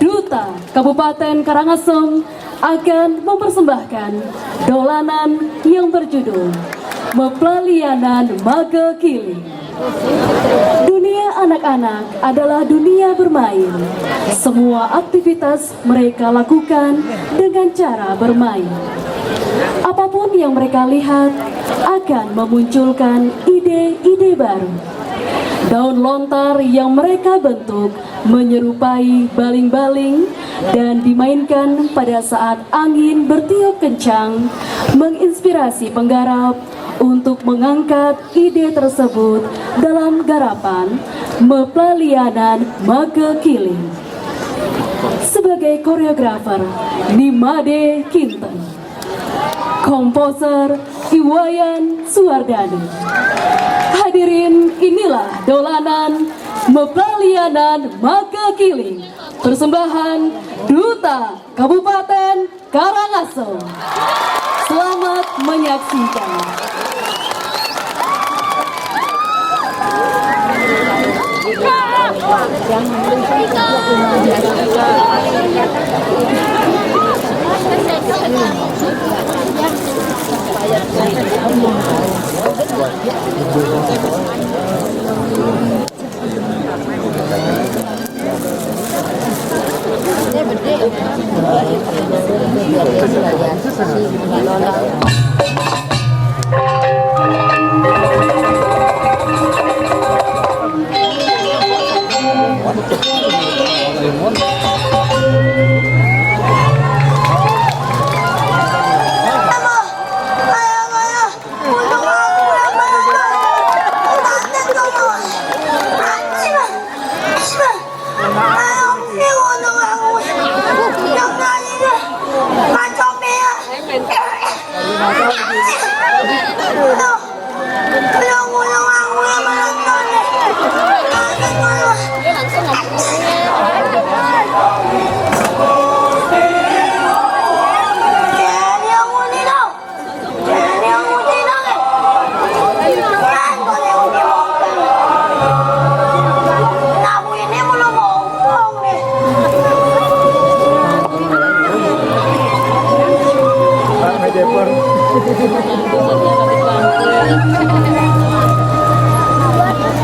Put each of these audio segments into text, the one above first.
Duta Kabupaten Karangasem akan mempersembahkan dolanan yang berjudul Mepelalianan Magekili. Dunia anak-anak adalah dunia bermain. Semua aktivitas mereka lakukan dengan cara bermain. Apapun yang mereka lihat akan memunculkan ide-ide baru. Daun lontar yang mereka bentuk menyerupai baling-baling dan dimainkan pada saat angin bertiup kencang, menginspirasi penggarap untuk mengangkat ide tersebut dalam garapan Mepelalianan Magekili. Sebagai koreografer, Nimade Kinten. Komposer, Iwayan Suwardani. Hadirin, inilah dolanan Mepelalianan Magekili, persembahan Duta Kabupaten Karangasem. Selamat menyaksikan.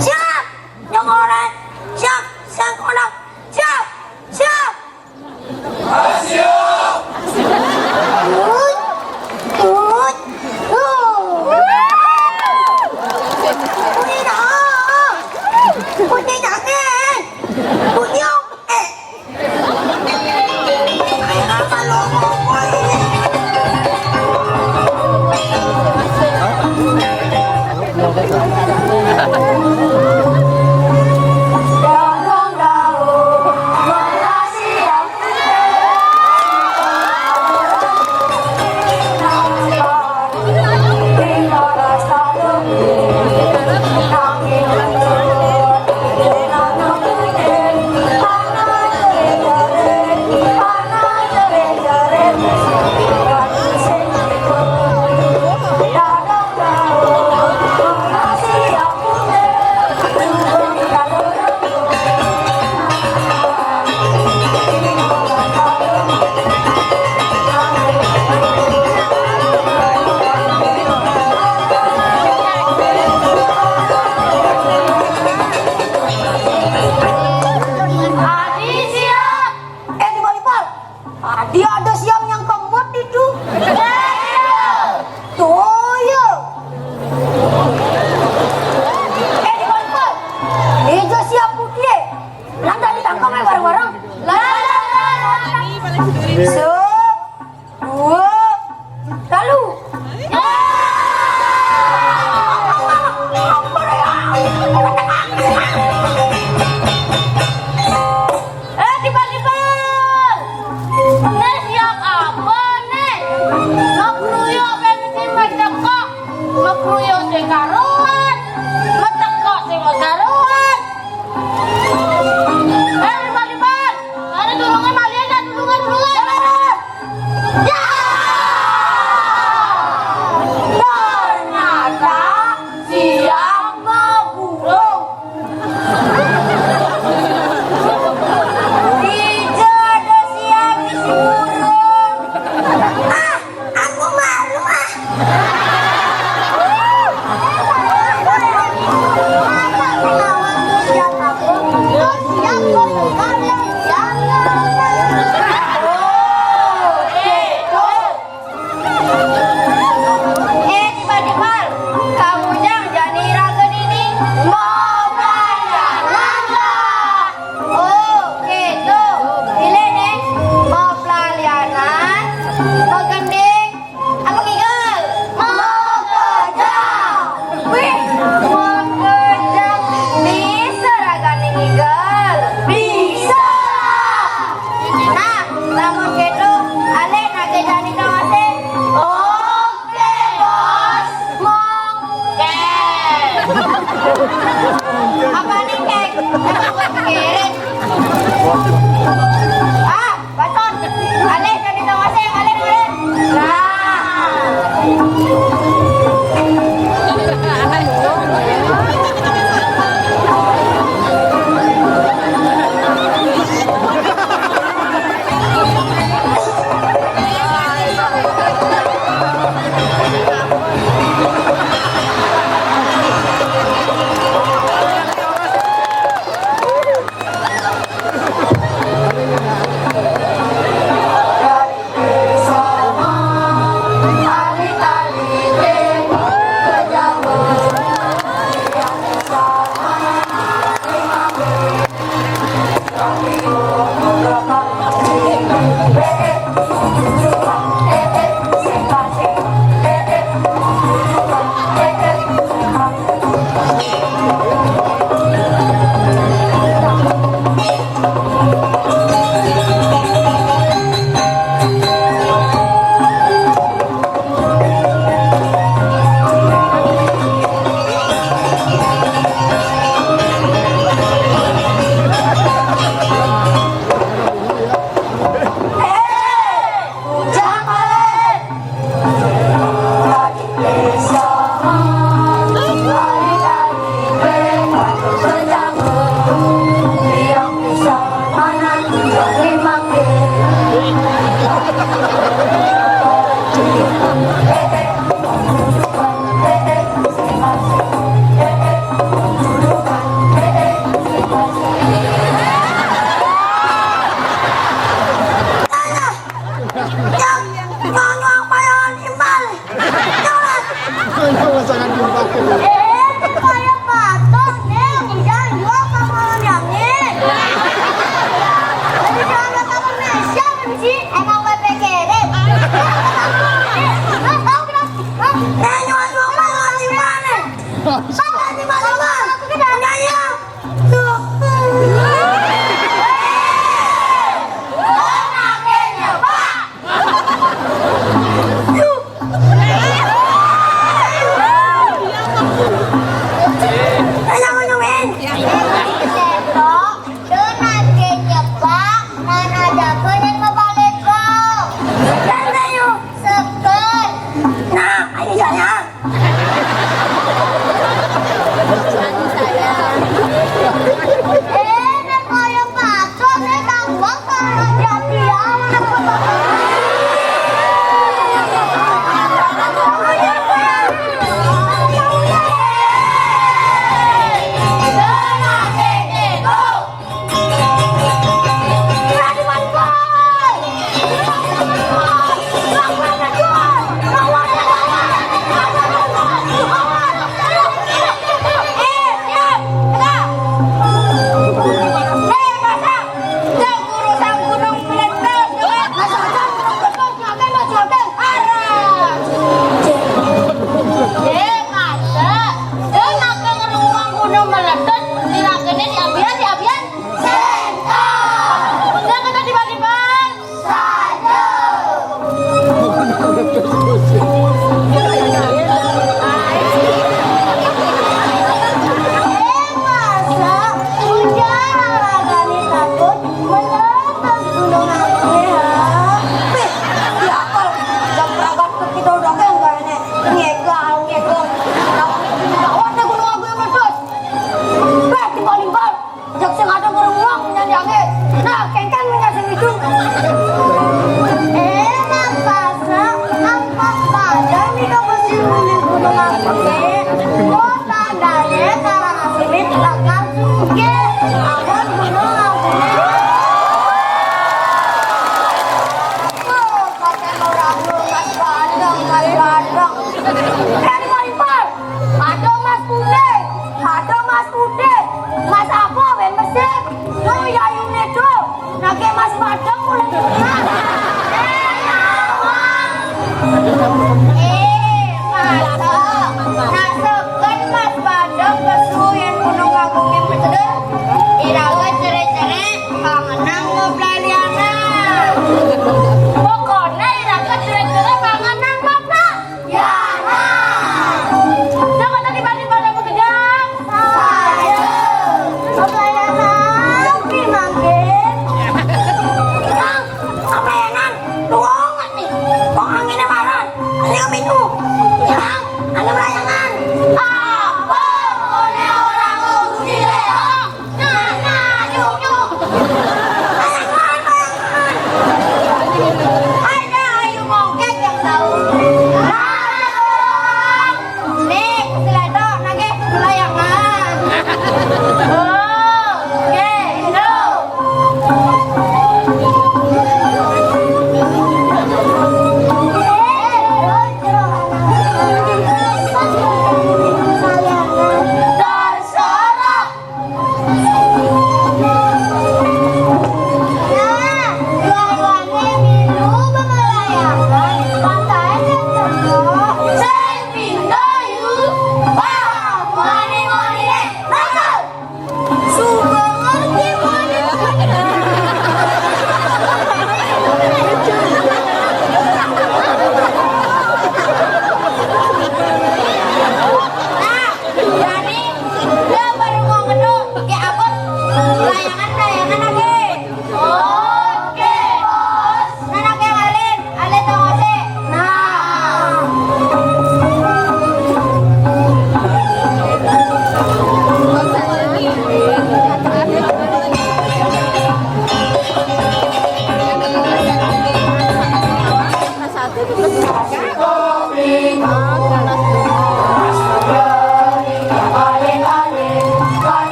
Siap! Yang orang! Siap! Siap orang! Siap! Siap! Siap! Tut! Tut! Putih dah! Putih jangan! Putih! Ayah kalau ngomong ini. Dia ada siang yang kemot itu. Tuh ya. Di balkon. Dia siap putih. Landa ditangkap bareng-bareng. So, dua, lalu. Tiba-tiba. Siap apa nih? Masuk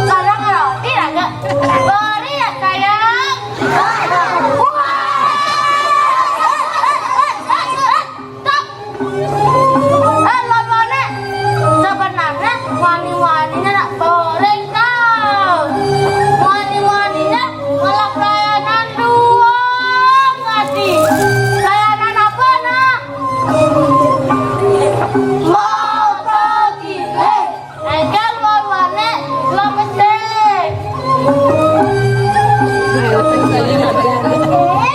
Sekarang roti agak beri ya sayang. Lon-lonek sebenarnya wani-waninya tak boleh tahu. Wani-waninya malah pelayanan doang ngadi. Pelayanan apa nak? Mau pergi enggak lon-lonek lo mesti.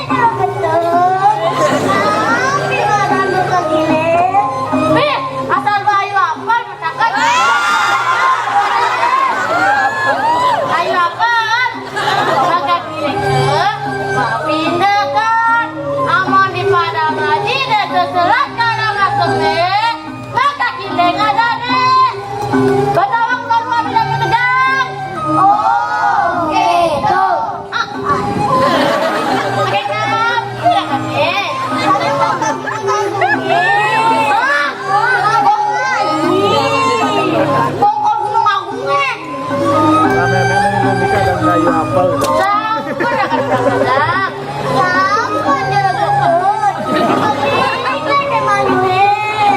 Kalau betul. Asal bayu apa matakan? Ayu apa? Maka giling ke, pindahkan. Amon di padang haji dan seselat karang aseme. Maka giling ada deh. Betawang keluar bilang tegang. Oh, gitu. Oke kan? Tidak kan deh. Pokok gunung agungnya. Kayu apel. Sampun akan berangkat. Sampun jalan kebun. Ini ada manuel.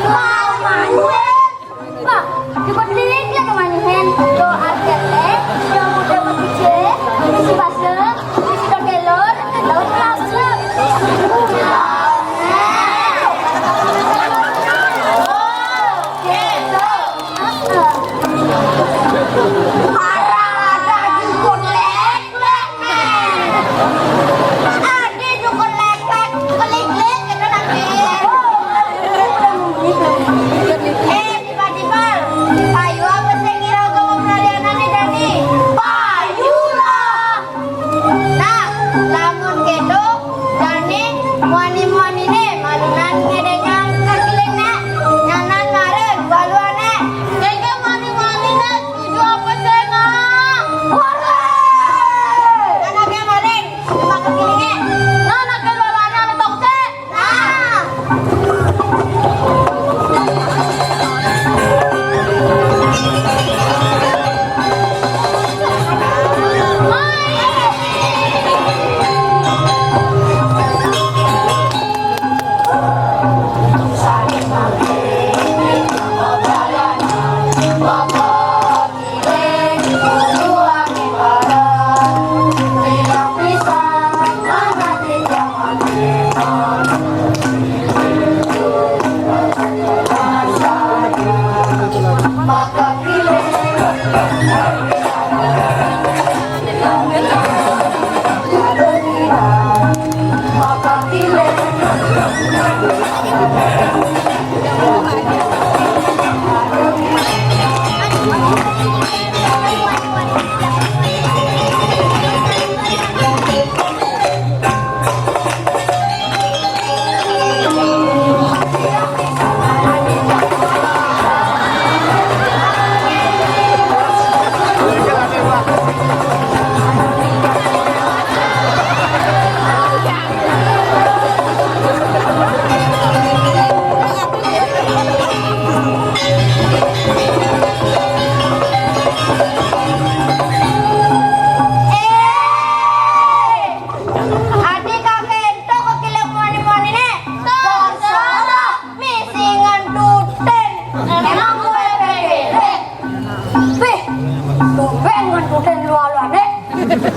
Mau manuel? Pak, dibandingin dia ke manuel. Doa teh, yang muda berkece, isi basah, isi dokelor, laut langsung.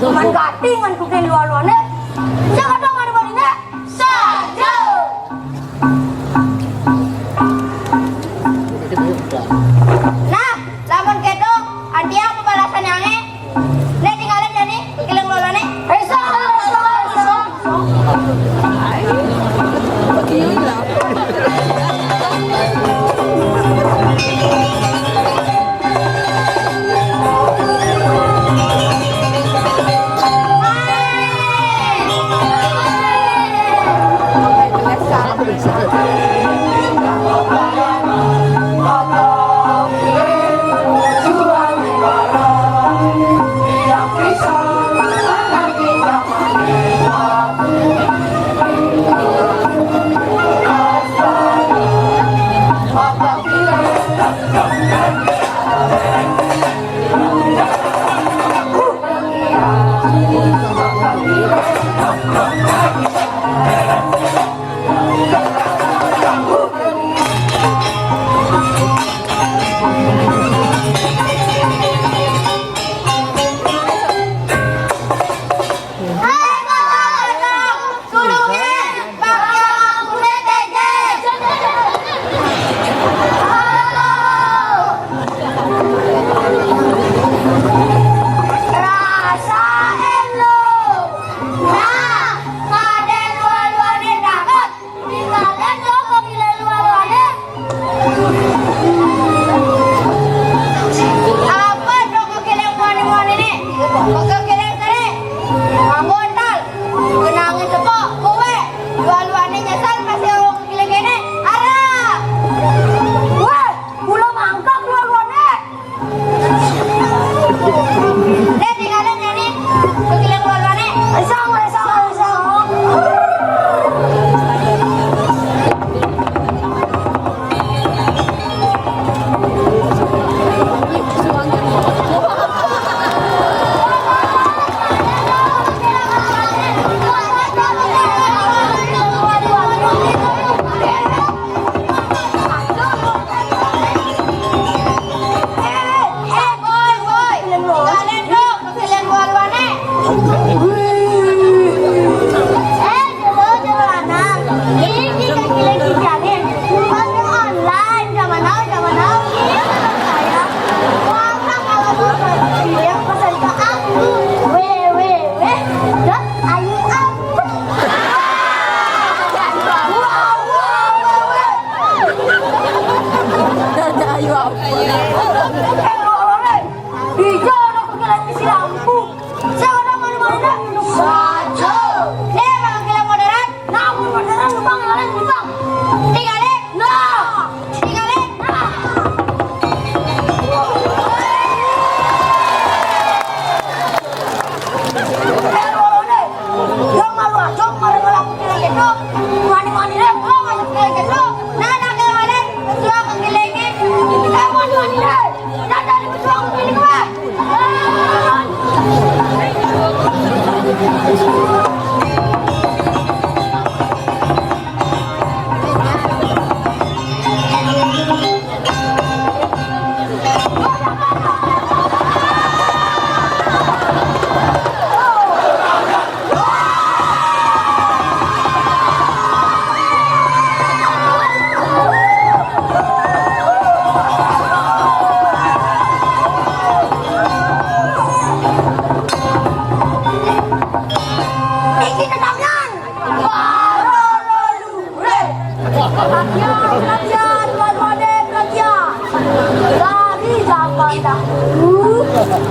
Manggatingan ku kay luar-luarnya. Jangan dong ada-adanya. Saja. Nah, lamun kedo, adia pembalasan yang nek tinggalin jadi kilang lolane. Bisa.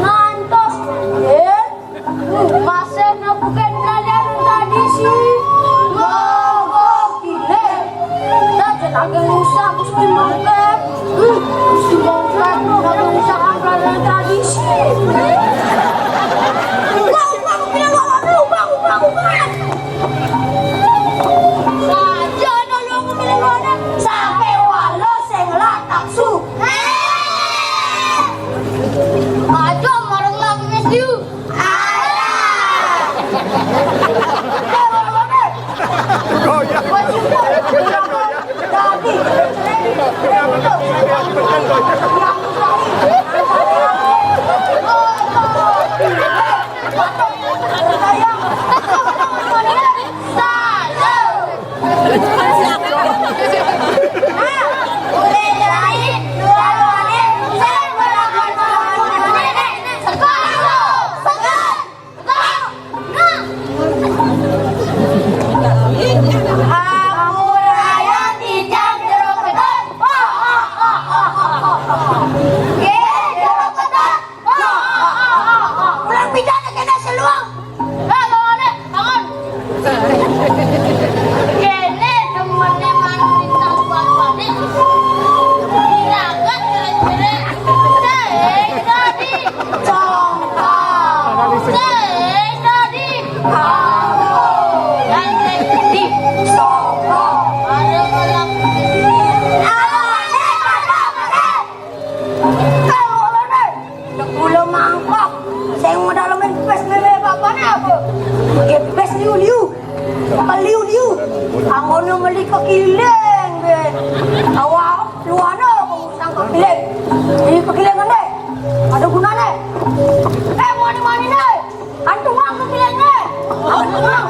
Ngantos masih bukan kalian tradisi gile tak lagi usah mesti makan mesti makan lagi usah kalian tradisi bang bilang bang saja dulu aku bilang mana sampai walau saya ngelatak su aduh marah lagi mesti Oh ya. kekiling be. Awak luana pengusang kekiling. Ini kekilingan deh. Ada gunanya. Mani-mani deh. Antu uang kekiling deh. Antu uang.